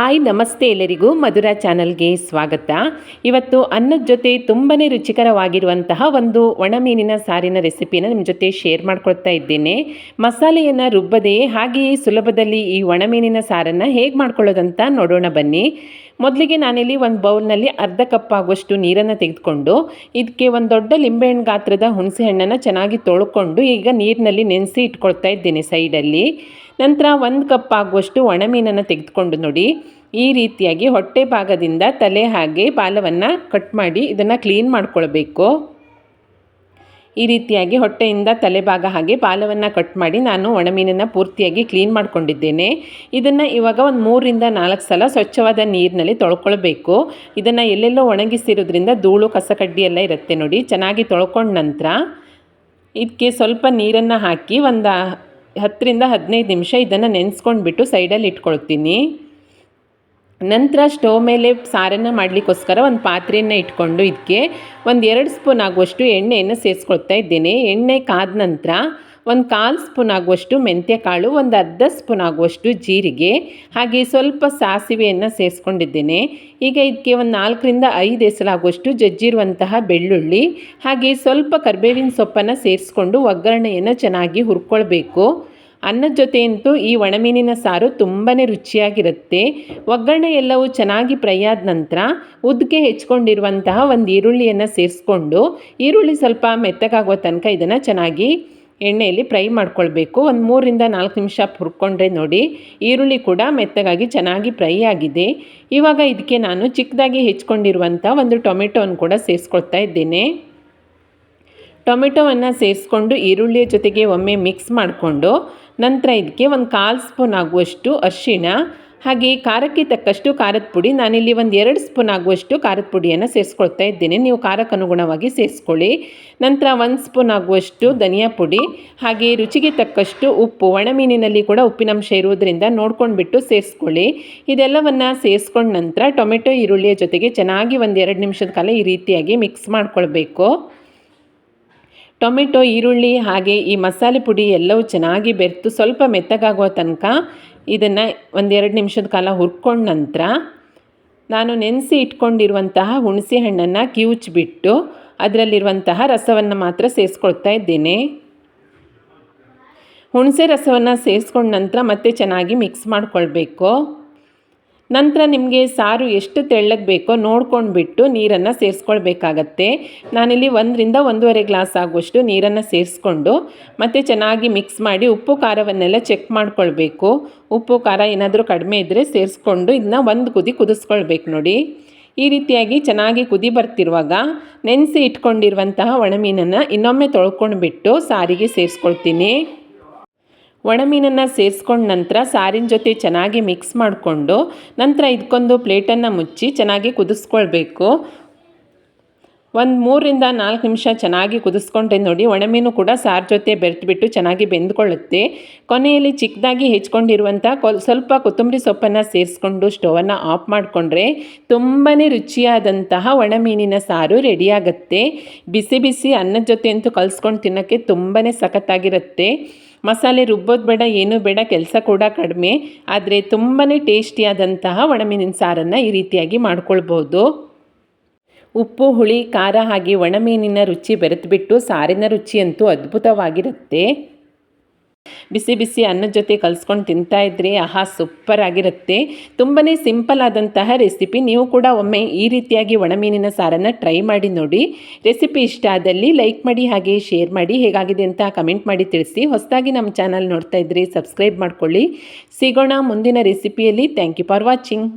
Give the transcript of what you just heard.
Hi ನಮಸ್ತೆ ಎಲ್ಲರಿಗೂ ಮಧುರ ಚಾನಲ್ಗೆ ಸ್ವಾಗತ. ಇವತ್ತು ಅನ್ನದ ಜೊತೆ ತುಂಬಾ ರುಚಿಕರವಾಗಿರುವಂತಹ ಒಂದು ಒಣಮೀನಿನ ಸಾರಿನ ರೆಸಿಪಿನ ನಿಮ್ಮ ಜೊತೆ ಶೇರ್ ಮಾಡ್ಕೊಳ್ತಾ ಇದ್ದೇನೆ. ಮಸಾಲೆಯನ್ನು ರುಬ್ಬದೆ ಹಾಗೆಯೇ ಸುಲಭದಲ್ಲಿ ಈ ಒಣಮೀನಿನ ಸಾರನ್ನು ಹೇಗೆ ಮಾಡ್ಕೊಳ್ಳೋದಂತ ನೋಡೋಣ ಬನ್ನಿ. ಮೊದಲಿಗೆ ನಾನಿಲ್ಲಿ ಒಂದು ಬೌಲ್ನಲ್ಲಿ ಅರ್ಧ ಕಪ್ ಆಗುವಷ್ಟು ನೀರನ್ನು ತೆಗೆದುಕೊಂಡು ಇದಕ್ಕೆ ಒಂದು ದೊಡ್ಡ ಲಿಂಬೆಹಣ್ಣು ಗಾತ್ರದ ಹುಣಸೆ ಹಣ್ಣನ್ನು ಚೆನ್ನಾಗಿ ತೊಳ್ಕೊಂಡು ಈಗ ನೀರಿನಲ್ಲಿ ನೆನೆಸಿ ಇಟ್ಕೊಳ್ತಾ ಇದ್ದೇನೆ ಸೈಡಲ್ಲಿ. ನಂತರ 1 ಕಪ್ ಆಗುವಷ್ಟು ಒಣಮೀನನ್ನು ತೆಗೆದುಕೊಂಡು ನೋಡಿ, ಈ ರೀತಿಯಾಗಿ ಹೊಟ್ಟೆ ಭಾಗದಿಂದ ತಲೆ ಹಾಗೆ ಬಾಲವನ್ನು ಕಟ್ ಮಾಡಿ ಇದನ್ನು ಕ್ಲೀನ್ ಮಾಡ್ಕೊಳ್ಬೇಕು. ಈ ರೀತಿಯಾಗಿ ಹೊಟ್ಟೆಯಿಂದ ತಲೆ ಭಾಗ ಹಾಗೆ ಬಾಲವನ್ನು ಕಟ್ ಮಾಡಿ ನಾನು ಒಣಮೀನನ್ನು ಪೂರ್ತಿಯಾಗಿ ಕ್ಲೀನ್ ಮಾಡ್ಕೊಂಡಿದ್ದೇನೆ. ಇದನ್ನು ಇವಾಗ ಒಂದು 3 ರಿಂದ 4 ಸಲ ಸ್ವಚ್ಛವಾದ ನೀರಿನಲ್ಲಿ ತೊಳ್ಕೊಳ್ಬೇಕು. ಇದನ್ನು ಎಲ್ಲೆಲ್ಲೋ ಒಣಗಿಸಿರೋದ್ರಿಂದ ಧೂಳು ಕಸಕಡ್ಡಿ ಎಲ್ಲ ಇರುತ್ತೆ ನೋಡಿ. ಚೆನ್ನಾಗಿ ತೊಳ್ಕೊಂಡ ನಂತರ ಇದಕ್ಕೆ ಸ್ವಲ್ಪ ನೀರನ್ನು ಹಾಕಿ ಒಂದು 10 ರಿಂದ 15 ನಿಮಿಷ ಇದನ್ನು ನೆನೆಸ್ಕೊಂಡ್ಬಿಟ್ಟು ಸೈಡಲ್ಲಿ ಇಟ್ಕೊಳ್ತೀನಿ. ನಂತರ ಸ್ಟವ್ ಮೇಲೆ ಸಾರನ್ನು ಮಾಡಲಿಕ್ಕೋಸ್ಕರ ಒಂದು ಪಾತ್ರೆಯನ್ನು ಇಟ್ಕೊಂಡು ಇದಕ್ಕೆ ಒಂದು 2 ಸ್ಪೂನ್ ಆಗುವಷ್ಟು ಎಣ್ಣೆಯನ್ನು ಸೇರಿಸ್ಕೊಳ್ತಾ ಇದ್ದೇನೆ. ಎಣ್ಣೆ ಕಾದ ನಂತರ ಒಂದು 1/4 ಸ್ಪೂನ್ ಆಗುವಷ್ಟು ಮೆಂತ್ಯಕಾಳು, ಒಂದು ಅರ್ಧ ಸ್ಪೂನ್ ಆಗುವಷ್ಟು ಜೀರಿಗೆ, ಹಾಗೆ ಸ್ವಲ್ಪ ಸಾಸಿವೆಯನ್ನು ಸೇರಿಸ್ಕೊಂಡಿದ್ದೇನೆ. ಈಗ ಇದಕ್ಕೆ ಒಂದು 4 ರಿಂದ 5 ಎಸಳಾಗುವಷ್ಟು ಜಜ್ಜಿರುವಂತಹ ಬೆಳ್ಳುಳ್ಳಿ ಹಾಗೆ ಸ್ವಲ್ಪ ಕರಿಬೇವಿನ ಸೊಪ್ಪನ್ನು ಸೇರಿಸ್ಕೊಂಡು ಒಗ್ಗರಣೆಯನ್ನು ಚೆನ್ನಾಗಿ ಹುರ್ಕೊಳ್ಬೇಕು. ಅನ್ನದ ಜೊತೆ ಅಂತೂ ಈ ಒಣಮೀನಿನ ಸಾರು ತುಂಬಾ ರುಚಿಯಾಗಿರುತ್ತೆ. ಒಗ್ಗರಣೆ ಎಲ್ಲವೂ ಚೆನ್ನಾಗಿ ಫ್ರೈ ಆದ ನಂತರ ಉದ್ದಕ್ಕೆ ಹೆಚ್ಕೊಂಡಿರುವಂತಹ ಒಂದು ಈರುಳ್ಳಿಯನ್ನು ಸೇರಿಸ್ಕೊಂಡು ಈರುಳ್ಳಿ ಸ್ವಲ್ಪ ಮೆತ್ತಗಾಗುವ ತನಕ ಇದನ್ನು ಚೆನ್ನಾಗಿ ಎಣ್ಣೆಯಲ್ಲಿ ಫ್ರೈ ಮಾಡ್ಕೊಳ್ಬೇಕು. ಒಂದು 3 ರಿಂದ 4 ನಿಮಿಷ ಹುರ್ಕೊಂಡ್ರೆ ನೋಡಿ ಈರುಳ್ಳಿ ಕೂಡ ಮೆತ್ತಗಾಗಿ ಚೆನ್ನಾಗಿ ಫ್ರೈ ಆಗಿದೆ. ಇವಾಗ ಇದಕ್ಕೆ ನಾನು ಚಿಕ್ಕದಾಗಿ ಹೆಚ್ಕೊಂಡಿರುವಂಥ ಒಂದು ಟೊಮೆಟೊವನ್ನು ಕೂಡ ಸೇರಿಸ್ಕೊಳ್ತಾ ಇದ್ದೇನೆ. ಟೊಮೆಟೊವನ್ನು ಸೇರಿಸ್ಕೊಂಡು ಈರುಳ್ಳಿಯ ಜೊತೆಗೆ ಒಮ್ಮೆ ಮಿಕ್ಸ್ ಮಾಡಿಕೊಂಡು ನಂತರ ಇದಕ್ಕೆ ಒಂದು 1/4 ಸ್ಪೂನ್ ಆಗುವಷ್ಟು ಅರಿಶಿಣ ಹಾಗೆ ಖಾರಕ್ಕೆ ತಕ್ಕಷ್ಟು ಖಾರದ ಪುಡಿ, ನಾನಿಲ್ಲಿ ಒಂದು 2 ಸ್ಪೂನ್ ಆಗುವಷ್ಟು ಖಾರದ ಪುಡಿಯನ್ನು ಸೇರಿಸ್ಕೊಳ್ತಾ ಇದ್ದೇನೆ. ನೀವು ಖಾರಕ್ಕೆ ಅನುಗುಣವಾಗಿ ಸೇರಿಸ್ಕೊಳ್ಳಿ. ನಂತರ 1 ಸ್ಪೂನ್ ಆಗುವಷ್ಟು ಧನಿಯಾ ಪುಡಿ ಹಾಗೆ ರುಚಿಗೆ ತಕ್ಕಷ್ಟು ಉಪ್ಪು, ಒಣಮೀನಿನಲ್ಲಿ ಕೂಡ ಉಪ್ಪಿನಂಶ ಇರುವುದರಿಂದ ನೋಡ್ಕೊಂಡ್ಬಿಟ್ಟು ಸೇರಿಸ್ಕೊಳ್ಳಿ. ಇದೆಲ್ಲವನ್ನು ಸೇರಿಸ್ಕೊಂಡ ನಂತರ ಟೊಮೆಟೊ ಈರುಳ್ಳಿಯ ಜೊತೆಗೆ ಚೆನ್ನಾಗಿ ಒಂದು 2 ನಿಮಿಷದ ಕಾಲ ಈ ರೀತಿಯಾಗಿ ಮಿಕ್ಸ್ ಮಾಡ್ಕೊಳ್ಬೇಕು. ಟೊಮೆಟೊ, ಈರುಳ್ಳಿ ಹಾಗೆ ಈ ಮಸಾಲೆ ಪುಡಿ ಎಲ್ಲವೂ ಚೆನ್ನಾಗಿ ಬೆರೆತು ಸ್ವಲ್ಪ ಮೆತ್ತಗಾಗುವ ತನಕ ಇದನ್ನು ಒಂದು 2 ನಿಮಿಷದ ಕಾಲ ಹುರ್ಕೊಂಡ ನಂತರ ನಾನು ನೆನೆಸಿ ಇಟ್ಕೊಂಡಿರುವಂತಹ ಹುಣಸೆ ಹಣ್ಣನ್ನು ಕಿವುಚಿಬಿಟ್ಟು ಅದರಲ್ಲಿರುವಂತಹ ರಸವನ್ನು ಮಾತ್ರ ಸೇರಿಸ್ಕೊಳ್ತಾ ಇದ್ದೇನೆ. ಹುಣಸೆ ರಸವನ್ನು ಸೇರಿಸ್ಕೊಂಡ ನಂತರ ಮತ್ತೆ ಚೆನ್ನಾಗಿ ಮಿಕ್ಸ್ ಮಾಡ್ಕೊಳ್ಬೇಕು. ನಂತರ ನಿಮಗೆ ಸಾರು ಎಷ್ಟು ತೆಳ್ಳಗೆ ಬೇಕೋ ನೋಡ್ಕೊಂಡ್ಬಿಟ್ಟು ನೀರನ್ನು ಸೇರಿಸ್ಕೊಳ್ಬೇಕಾಗತ್ತೆ. ನಾನಿಲ್ಲಿ 1 ರಿಂದ 1.5 ಗ್ಲಾಸ್ ಆಗುವಷ್ಟು ನೀರನ್ನು ಸೇರಿಸ್ಕೊಂಡು ಮತ್ತೆ ಚೆನ್ನಾಗಿ ಮಿಕ್ಸ್ ಮಾಡಿ ಉಪ್ಪು ಖಾರವನ್ನೆಲ್ಲ ಚೆಕ್ ಮಾಡ್ಕೊಳ್ಬೇಕು. ಉಪ್ಪು ಖಾರ ಏನಾದರೂ ಕಡಿಮೆ ಇದ್ದರೆ ಸೇರಿಸ್ಕೊಂಡು ಇದನ್ನ ಒಂದು ಕುದಿ ಕುದಿಸ್ಕೊಳ್ಬೇಕು ನೋಡಿ. ಈ ರೀತಿಯಾಗಿ ಚೆನ್ನಾಗಿ ಕುದಿ ಬರ್ತಿರುವಾಗ ನೆನೆಸಿ ಇಟ್ಕೊಂಡಿರುವಂತಹ ಒಣಮೀನನ್ನು ಇನ್ನೊಮ್ಮೆ ತೊಳ್ಕೊಂಡ್ಬಿಟ್ಟು ಸಾರಿಗೆ ಸೇರಿಸ್ಕೊಳ್ತೀನಿ. ಒಣಮೀನನ್ನು ಸೇರಿಸ್ಕೊಂಡ ನಂತರ ಸಾರಿನ ಜೊತೆ ಚೆನ್ನಾಗಿ ಮಿಕ್ಸ್ ಮಾಡಿಕೊಂಡು ನಂತರ ಇದಕ್ಕೊಂದು ಪ್ಲೇಟನ್ನು ಮುಚ್ಚಿ ಚೆನ್ನಾಗಿ ಕುದಿಸ್ಕೊಳ್ಬೇಕು. ಒಂದು 3 ರಿಂದ 4 ನಿಮಿಷ ಚೆನ್ನಾಗಿ ಕುದಿಸ್ಕೊಂಡ್ರೆ ನೋಡಿ ಒಣಮೀನು ಕೂಡ ಸಾರು ಜೊತೆ ಬೆರೆತುಬಿಟ್ಟು ಚೆನ್ನಾಗಿ ಬೆಂದ್ಕೊಳ್ಳುತ್ತೆ. ಕೊನೆಯಲ್ಲಿ ಚಿಕ್ಕದಾಗಿ ಹೆಚ್ಕೊಂಡಿರುವಂಥ ಸ್ವಲ್ಪ ಕೊತ್ತಂಬರಿ ಸೊಪ್ಪನ್ನು ಸೇರಿಸ್ಕೊಂಡು ಸ್ಟವನ್ನು ಆಫ್ ಮಾಡಿಕೊಂಡ್ರೆ ತುಂಬಾ ರುಚಿಯಾದಂತಹ ಒಣಮೀನಿನ ಸಾರು ರೆಡಿಯಾಗುತ್ತೆ. ಬಿಸಿ ಬಿಸಿ ಅನ್ನದ ಜೊತೆ ಅಂತೂ ಕಲಿಸ್ಕೊಂಡು ತಿನ್ನೋಕ್ಕೆ ತುಂಬಾ ಸಖತ್ತಾಗಿರುತ್ತೆ. ಮಸಾಲೆ ರುಬ್ಬೋದು ಬೇಡ, ಏನೂ ಬೇಡ, ಕೆಲಸ ಕೂಡ ಕಡಿಮೆ, ಆದರೆ ತುಂಬಾ ಟೇಸ್ಟಿಯಾದಂತಹ ಒಣಮೀನಿನ ಸಾರನ್ನು ಈ ರೀತಿಯಾಗಿ ಮಾಡ್ಕೊಳ್ಬೋದು. ಉಪ್ಪು, ಹುಳಿ, ಖಾರ ಹಾಗೆ ಒಣಮೀನಿನ ರುಚಿ ಬೆರೆತುಬಿಟ್ಟು ಸಾರಿನ ರುಚಿ ಅಂತೂ ಅದ್ಭುತವಾಗಿರುತ್ತೆ. ಬಿಸಿ ಬಿಸಿ ಅನ್ನದ ಜೊತೆ ಕಲಿಸ್ಕೊಂಡು ತಿಂತಾಯಿದ್ರೆ ಆಹಾ ಸೂಪರ್ ಆಗಿರುತ್ತೆ. ತುಂಬಾ ಸಿಂಪಲ್ ಆದಂತಹ ರೆಸಿಪಿ. ನೀವು ಕೂಡ ಒಮ್ಮೆ ಈ ರೀತಿಯಾಗಿ ಒಣಮೀನಿನ ಸಾರನ್ನು ಟ್ರೈ ಮಾಡಿ ನೋಡಿ. ರೆಸಿಪಿ ಇಷ್ಟ ಆದಲ್ಲಿ ಲೈಕ್ ಮಾಡಿ ಹಾಗೆ ಶೇರ್ ಮಾಡಿ. ಹೇಗಾಗಿದೆ ಅಂತ ಕಮೆಂಟ್ ಮಾಡಿ ತಿಳಿಸಿ. ಹೊಸದಾಗಿ ನಮ್ಮ ಚಾನಲ್ ನೋಡ್ತಾ ಇದ್ದರೆ ಸಬ್ಸ್ಕ್ರೈಬ್ ಮಾಡ್ಕೊಳ್ಳಿ. ಸಿಗೋಣ ಮುಂದಿನ ರೆಸಿಪಿಯಲ್ಲಿ. Thank you for watching.